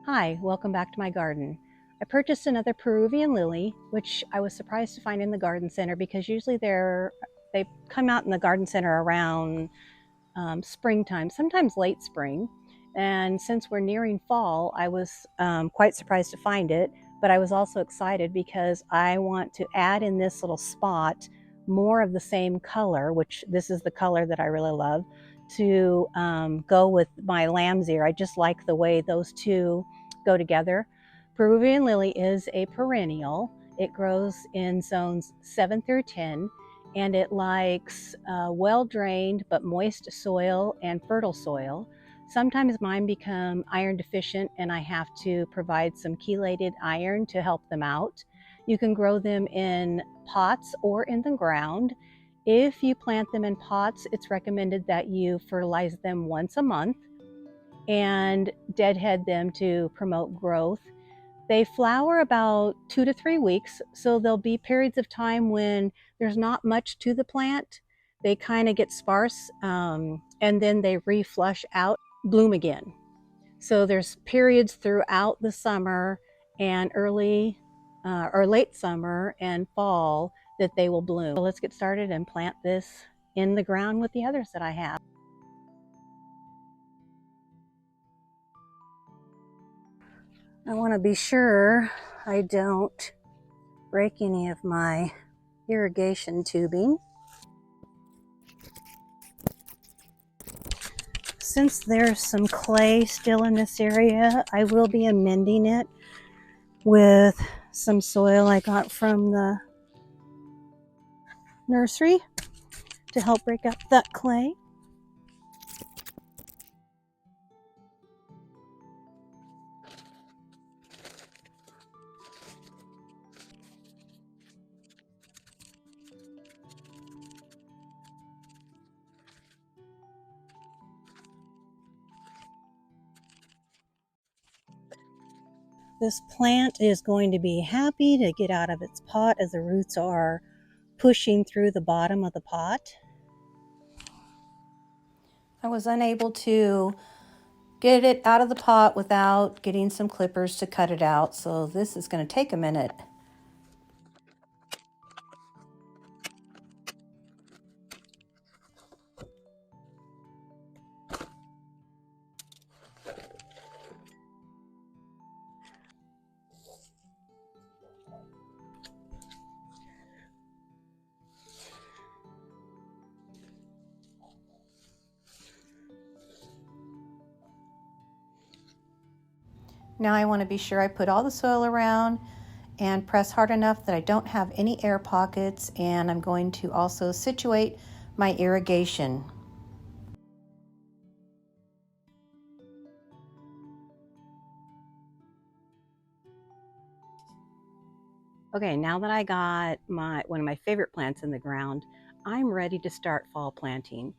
Hi, welcome back to my garden. I purchased another Peruvian Lily, which I was surprised to find in the garden center because usually they come out in the garden center around springtime, sometimes late spring. And since we're nearing fall, I was quite surprised to find it, but I was also excited because I want to add in this little spot more of the same color, which this is the color that I really love, to go with my lamb's ear. I just like the way those two go together. Peruvian Lily is a perennial. It grows in zones 7 through 10, and it likes well-drained but moist soil and fertile soil. Sometimes mine become iron deficient and I have to provide some chelated iron to help them out. You can grow them in pots or in the ground. If you plant them in pots, it's recommended that you fertilize them once a month and deadhead them to promote growth. They flower about 2 to 3 weeks, so there'll be periods of time when there's not much to the plant. They kind of get sparse, and then they reflush out, bloom again. So there's periods throughout the summer and early or late summer and fall that they will bloom. So let's get started and plant this in the ground with the others that I have. I want to be sure I don't break any of my irrigation tubing. Since there's some clay still in this area, I will be amending it with some soil I got from the nursery to help break up that clay. This plant is going to be happy to get out of its pot as the roots are pushing through the bottom of the pot. I was unable to get it out of the pot without getting some clippers to cut it out, so this is going to take a minute. Now I want to be sure I put all the soil around and press hard enough that I don't have any air pockets, and I'm going to also situate my irrigation. Okay, now that I got one of my favorite plants in the ground, I'm ready to start fall planting.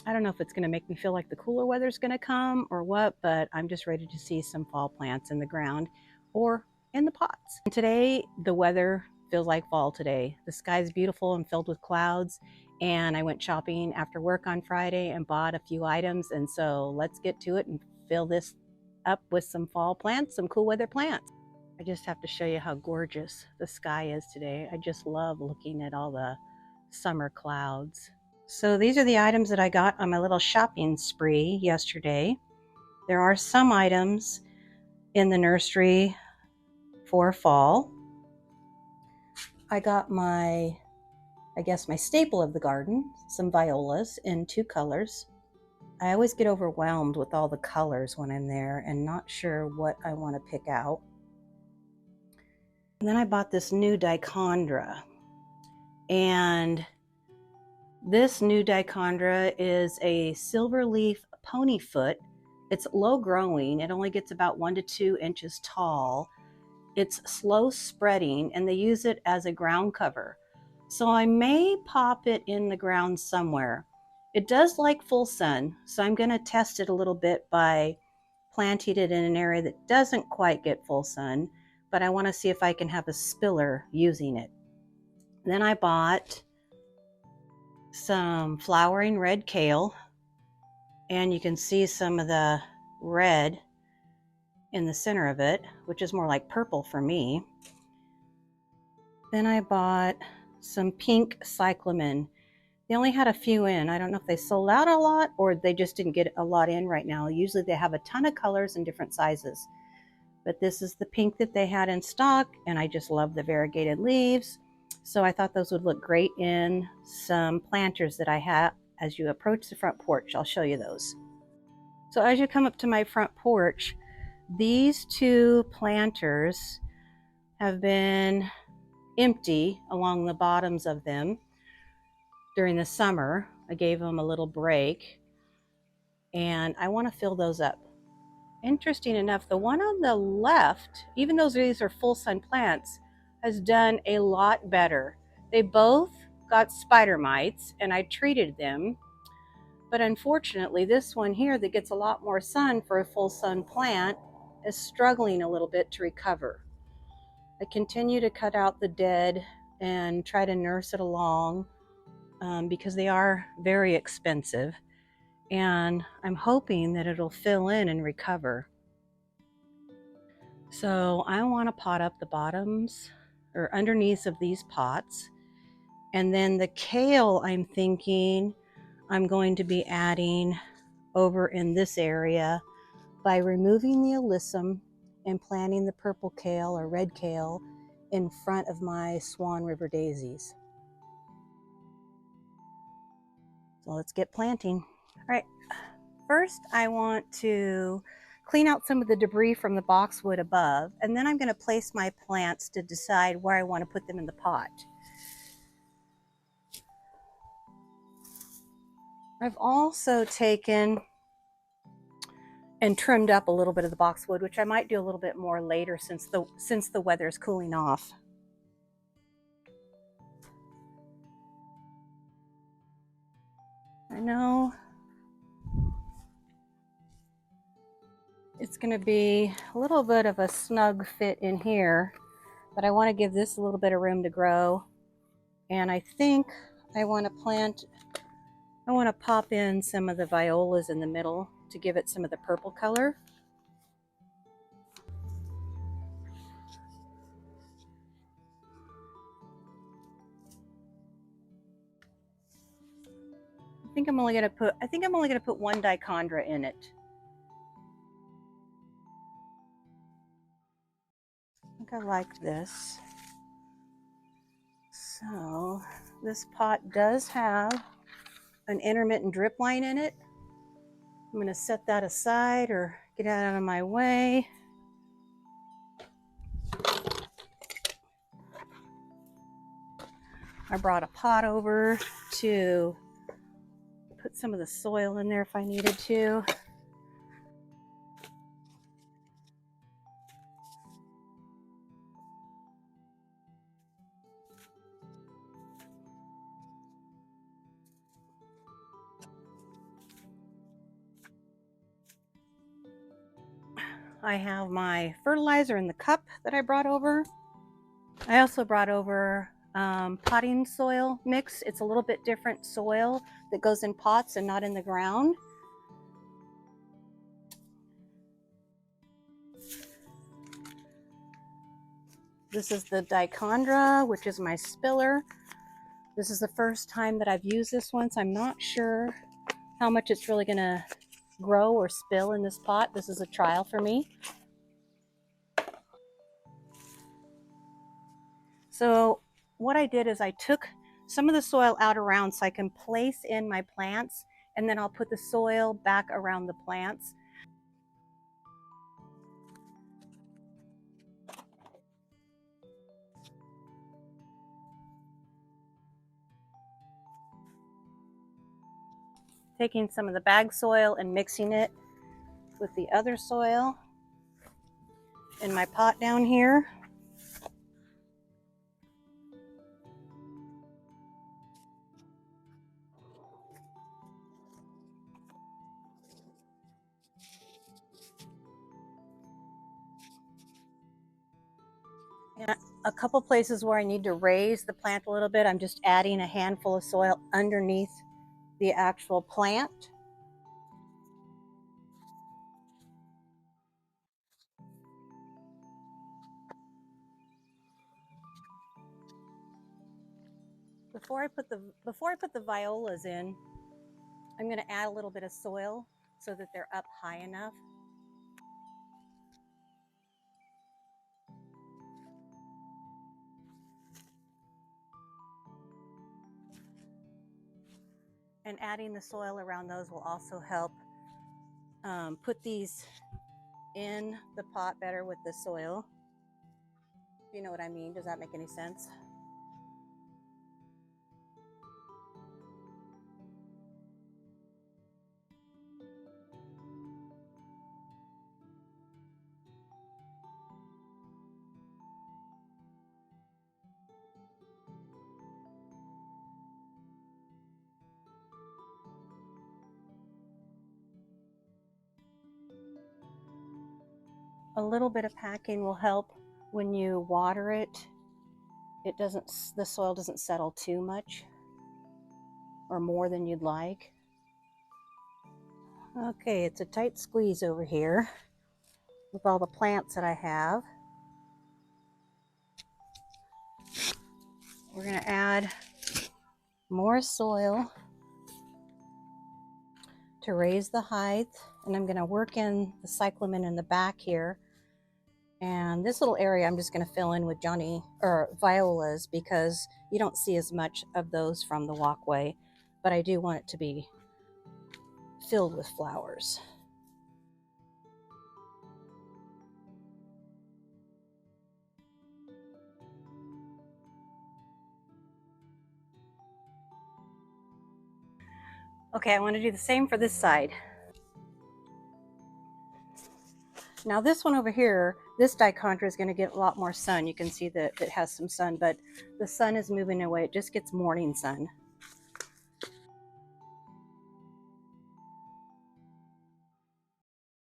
I don't know if it's going to make me feel like the cooler weather's going to come or what, but I'm just ready to see some fall plants in the ground or in the pots. And today, the weather feels like fall today. The sky's beautiful and filled with clouds, and I went shopping after work on Friday and bought a few items, and so let's get to it and fill this up with some fall plants, some cool weather plants. I just have to show you how gorgeous the sky is today. I just love looking at all the summer clouds. So these are the items that I got on my little shopping spree yesterday. There are some items in the nursery for fall. I got my staple of the garden, some violas in 2 colors. I always get overwhelmed with all the colors when I'm there and not sure what I want to pick out. And then I bought this new Dicondra, and this new Dicondra is a Silverleaf ponyfoot. It's low growing. It only gets about 1 to 2 inches tall. It's slow spreading, and they use it as a ground cover. So I may pop it in the ground somewhere. It does like full sun, so I'm going to test it a little bit by planting it in an area that doesn't quite get full sun, but I want to see if I can have a spiller using it. Then I bought some flowering red kale, and you can see some of the red in the center of it, which is more like purple for me. Then I bought some pink Cyclamen. They only had a few in. I don't know if they sold out a lot or they just didn't get a lot in right now. Usually they have a ton of colors and different sizes. But this is the pink that they had in stock, and I just love the variegated leaves. So I thought those would look great in some planters that I have as you approach the front porch. I'll show you those. So as you come up to my front porch, these two planters have been empty along the bottoms of them during the summer. I gave them a little break, and I want to fill those up. Interesting enough, the one on the left, even though these are full sun plants, has done a lot better. They both got spider mites and I treated them, but unfortunately this one here that gets a lot more sun for a full sun plant is struggling a little bit to recover. I continue to cut out the dead and try to nurse it along because they are very expensive, and I'm hoping that it'll fill in and recover. So I want to pot up the bottoms or underneath of these pots. And then the kale, I'm thinking I'm going to be adding over in this area by removing the alyssum and planting the purple kale or red kale in front of my Swan River daisies. So let's get planting. All right, first I want to clean out some of the debris from the boxwood above, and then I'm going to place my plants to decide where I want to put them in the pot. I've also taken and trimmed up a little bit of the boxwood, which I might do a little bit more later since the weather is cooling off. I know it's going to be a little bit of a snug fit in here, but I want to give this a little bit of room to grow. And I think I want to pop in some of the violas in the middle to give it some of the purple color. I think I'm only going to put one Dicondra in it. I think I like this. So this pot does have an intermittent drip line in it. I'm going to set that aside or get out of my way. I brought a pot over to put some of the soil in there if I needed to. I have my fertilizer in the cup that I brought over. I also brought over potting soil mix. It's a little bit different soil that goes in pots and not in the ground. This is the Dicondra, which is my spiller. This is the first time that I've used this one, so I'm not sure how much it's really going to grow or spill in this pot. This is a trial for me. So what I did is I took some of the soil out around so I can place in my plants, and then I'll put the soil back around the plants. Taking some of the bag soil and mixing it with the other soil in my pot down here. And a couple places where I need to raise the plant a little bit, I'm just adding a handful of soil underneath the actual plant. Before I put the violas in, I'm going to add a little bit of soil so that they're up high enough. And adding the soil around those will also help put these in the pot better with the soil. You know what I mean? Does that make any sense? A little bit of packing will help when you water it. The soil doesn't settle too much or more than you'd like. Okay, it's a tight squeeze over here with all the plants that I have. We're going to add more soil to raise the height, and I'm going to work in the cyclamen in the back here. And this little area I'm just going to fill in with violas, because you don't see as much of those from the walkway, but I do want it to be filled with flowers. Okay, I want to do the same for this side. Now this one over here, this Dicondra is going to get a lot more sun. You can see that it has some sun, but the sun is moving away. It just gets morning sun.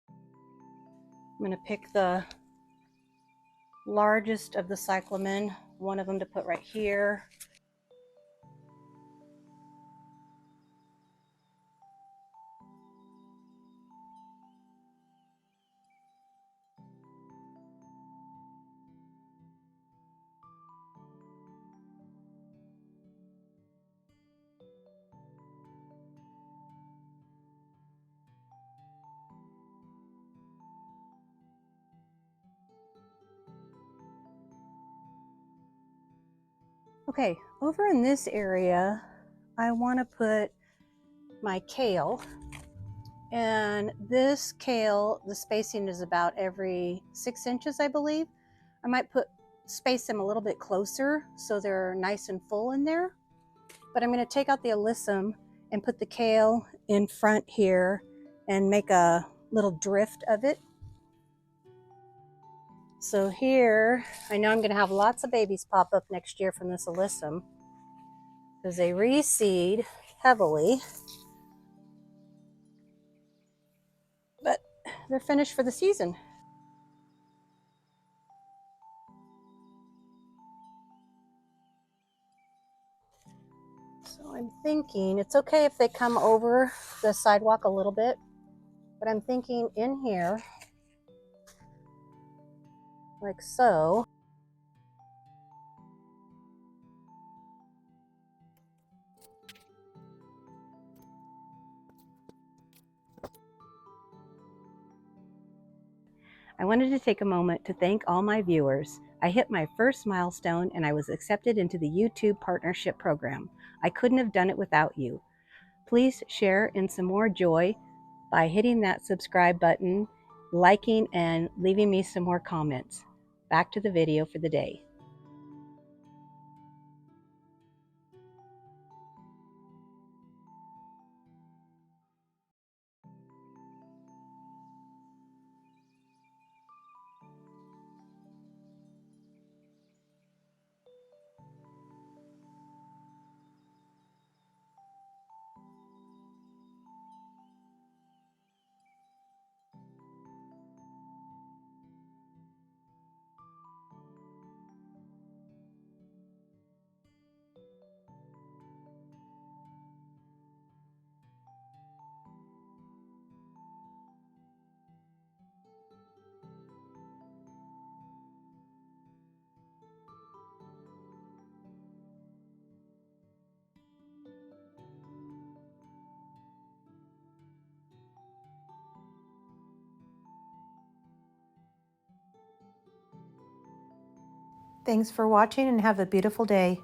I'm going to pick the largest of the cyclamen, one of them to put right here. Okay, over in this area, I want to put my kale. And this kale, the spacing is about every 6 inches, I believe. I might space them a little bit closer so they're nice and full in there. But I'm going to take out the alyssum and put the kale in front here and make a little drift of it. So here, I know I'm going to have lots of babies pop up next year from this alyssum because they reseed heavily. But they're finished for the season. So I'm thinking it's okay if they come over the sidewalk a little bit, but I'm thinking in here, like so. I wanted to take a moment to thank all my viewers. I hit my first milestone and I was accepted into the YouTube Partnership Program. I couldn't have done it without you. Please share in some more joy by hitting that subscribe button, liking, and leaving me some more comments. Back to the video for the day. Thanks for watching and have a beautiful day.